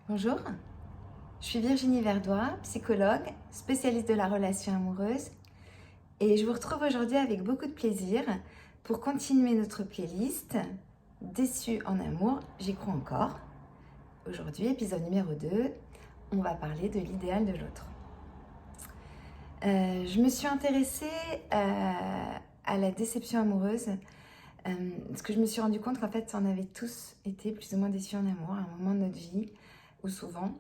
Bonjour, je suis Virginie Verdois, psychologue, spécialiste de la relation amoureuse et je vous retrouve aujourd'hui avec beaucoup de plaisir pour continuer notre playlist Déçue en amour, j'y crois encore. Aujourd'hui, épisode numéro 2, on va parler de l'idéal de l'autre. Je me suis intéressée à la déception amoureuse parce que je me suis rendu compte qu'en fait, on avait tous été plus ou moins déçus en amour à un moment de notre vie, ou souvent,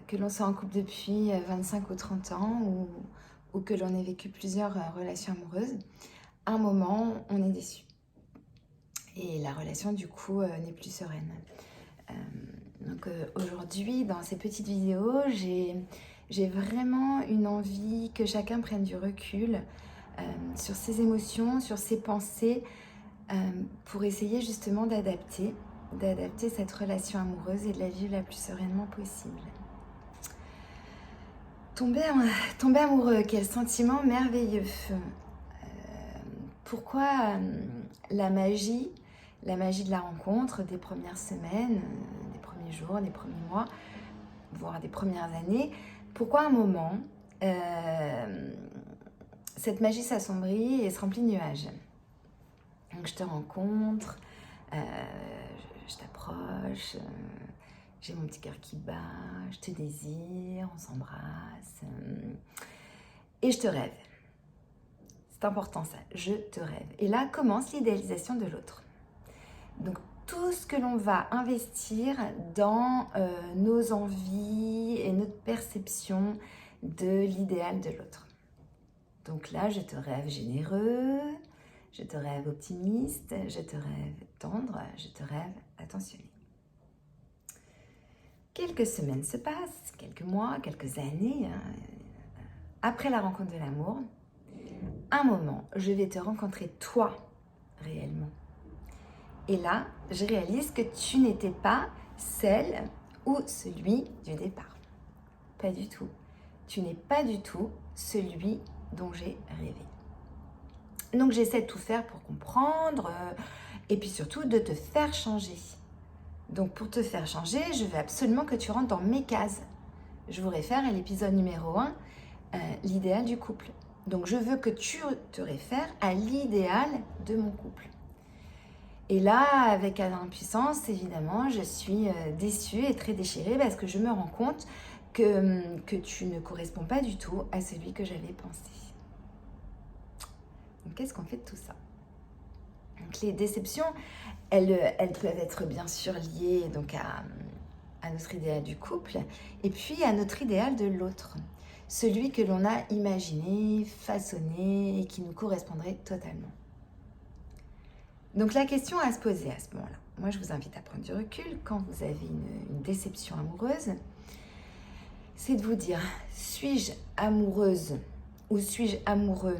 que l'on soit en couple depuis 25 ou 30 ans, ou que l'on ait vécu plusieurs relations amoureuses, à un moment, on est déçu. Et la relation, du coup, n'est plus sereine. Donc aujourd'hui, dans ces petites vidéos, j'ai vraiment une envie que chacun prenne du recul sur ses émotions, sur ses pensées, pour essayer justement d'adapter cette relation amoureuse et de la vivre la plus sereinement possible. Tomber amoureux, quel sentiment merveilleux. Pourquoi la magie de la rencontre, des premières semaines, des premiers jours, des premiers mois, voire des premières années, pourquoi à un moment, cette magie s'assombrit et se remplit de nuages. Donc je te rencontre, je t'approche, j'ai mon petit cœur qui bat, je te désire, on s'embrasse, et je te rêve. C'est important ça, je te rêve. Et là commence l'idéalisation de l'autre. Donc tout ce que l'on va investir dans nos envies et notre perception de l'idéal de l'autre. Donc là, je te rêve généreux, je te rêve optimiste, je te rêve tendre, je te rêve attentionné. Quelques semaines se passent, quelques mois, quelques années, après la rencontre de l'amour. Un moment, je vais te rencontrer toi, réellement. Et là, je réalise que tu n'étais pas celle ou celui du départ. Pas du tout. Tu n'es pas du tout celui dont j'ai rêvé. Donc j'essaie de tout faire pour comprendre et puis surtout de te faire changer. Donc pour te faire changer, je veux absolument que tu rentres dans mes cases. Je vous réfère à l'épisode numéro 1, l'idéal du couple. Donc je veux que tu te réfères à l'idéal de mon couple. Et là, avec Alain Puissance, évidemment, je suis déçue et très déchirée parce que je me rends compte que tu ne corresponds pas du tout à celui que j'avais pensé. Donc qu'est-ce qu'on fait de tout ça? Donc les déceptions, elles peuvent être bien sûr liées donc à notre idéal du couple et puis à notre idéal de l'autre. Celui que l'on a imaginé, façonné et qui nous correspondrait totalement. Donc la question à se poser à ce moment-là, moi je vous invite à prendre du recul quand vous avez une déception amoureuse, c'est de vous dire, suis-je amoureuse ou suis-je amoureux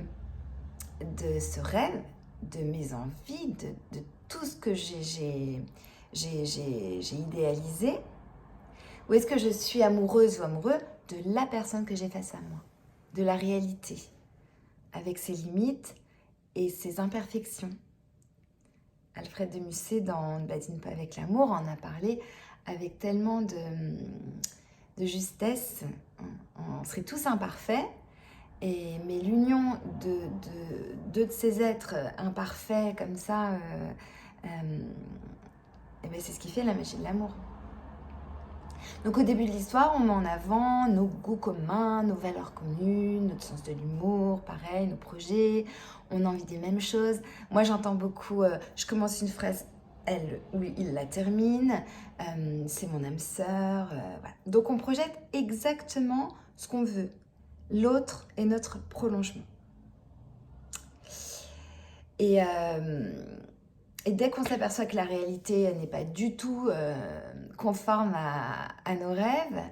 de ce rêve, de mes envies, de tout ce que j'ai idéalisé, ou est-ce que je suis amoureuse ou amoureux de la personne que j'ai face à moi, de la réalité, avec ses limites et ses imperfections. Alfred de Musset, dans Ne badine pas avec l'amour, en a parlé avec tellement de justesse. On serait tous imparfaits, mais l'union de deux de ces êtres imparfaits comme ça, c'est ce qui fait la magie de l'amour. Donc au début de l'histoire, on met en avant nos goûts communs, nos valeurs communes, notre sens de l'humour, pareil, nos projets, on a envie des mêmes choses. Moi j'entends beaucoup, je commence une phrase, elle, oui, il la termine, c'est mon âme sœur, voilà. Donc on projette exactement ce qu'on veut. L'autre est notre prolongement. Et dès qu'on s'aperçoit que la réalité n'est pas du tout conforme à nos rêves,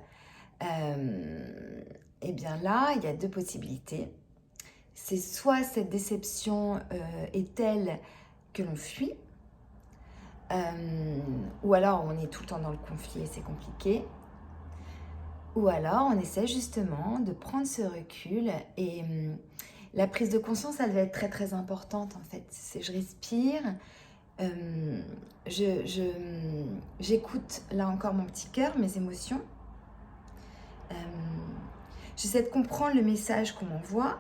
et bien là, il y a deux possibilités. C'est soit cette déception est telle que l'on fuit, ou alors on est tout le temps dans le conflit et c'est compliqué, ou alors on essaie justement de prendre ce recul et la prise de conscience, elle va être très très importante en fait. C'est je respire J'écoute là encore mon petit cœur, mes émotions. J'essaie de comprendre le message qu'on m'envoie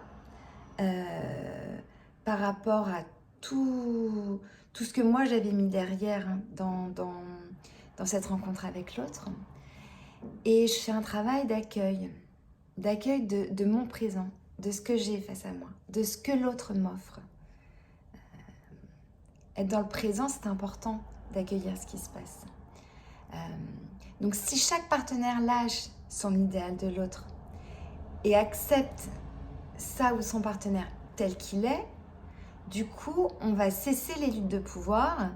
par rapport à tout ce que moi j'avais mis derrière dans cette rencontre avec l'autre. Et je fais un travail d'accueil de mon présent, de ce que j'ai face à moi, de ce que l'autre m'offre. Être dans le présent, c'est important d'accueillir ce qui se passe. Donc si chaque partenaire lâche son idéal de l'autre et accepte ça ou son partenaire tel qu'il est, du coup, on va cesser les luttes de pouvoir,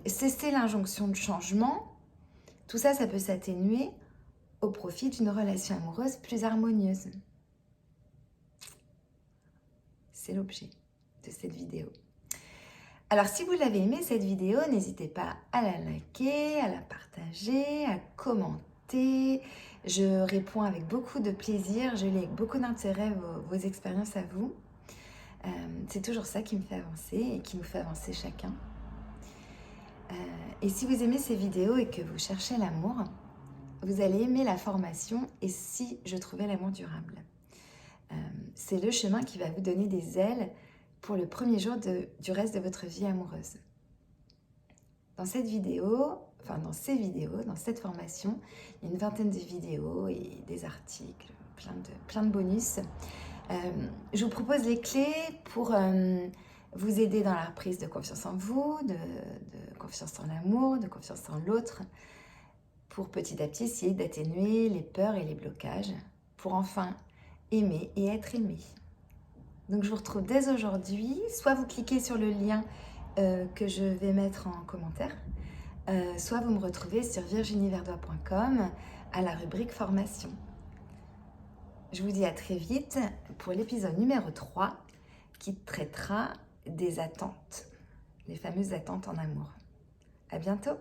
cesser l'injonction de changement. Tout ça, ça peut s'atténuer au profit d'une relation amoureuse plus harmonieuse. C'est l'objet de cette vidéo. Alors, si vous l'avez aimé cette vidéo, n'hésitez pas à la liker, à la partager, à commenter. Je réponds avec beaucoup de plaisir, je lis avec beaucoup d'intérêt vos expériences à vous. C'est toujours ça qui me fait avancer et qui nous fait avancer chacun. Et si vous aimez ces vidéos et que vous cherchez l'amour, vous allez aimer la formation « Et si je trouvais l'amour durable ?» C'est le chemin qui va vous donner des ailes pour le premier jour du reste de votre vie amoureuse. Dans cette vidéo, dans cette formation, il y a une vingtaine de vidéos et des articles, plein de bonus. Je vous propose les clés pour vous aider dans la reprise de confiance en vous, de confiance en l'amour, de confiance en l'autre, pour petit à petit essayer d'atténuer les peurs et les blocages, pour enfin aimer et être aimé. Donc je vous retrouve dès aujourd'hui, soit vous cliquez sur le lien que je vais mettre en commentaire, soit vous me retrouvez sur virginieverdois.com à la rubrique formation. Je vous dis à très vite pour l'épisode numéro 3 qui traitera des attentes, les fameuses attentes en amour. À bientôt!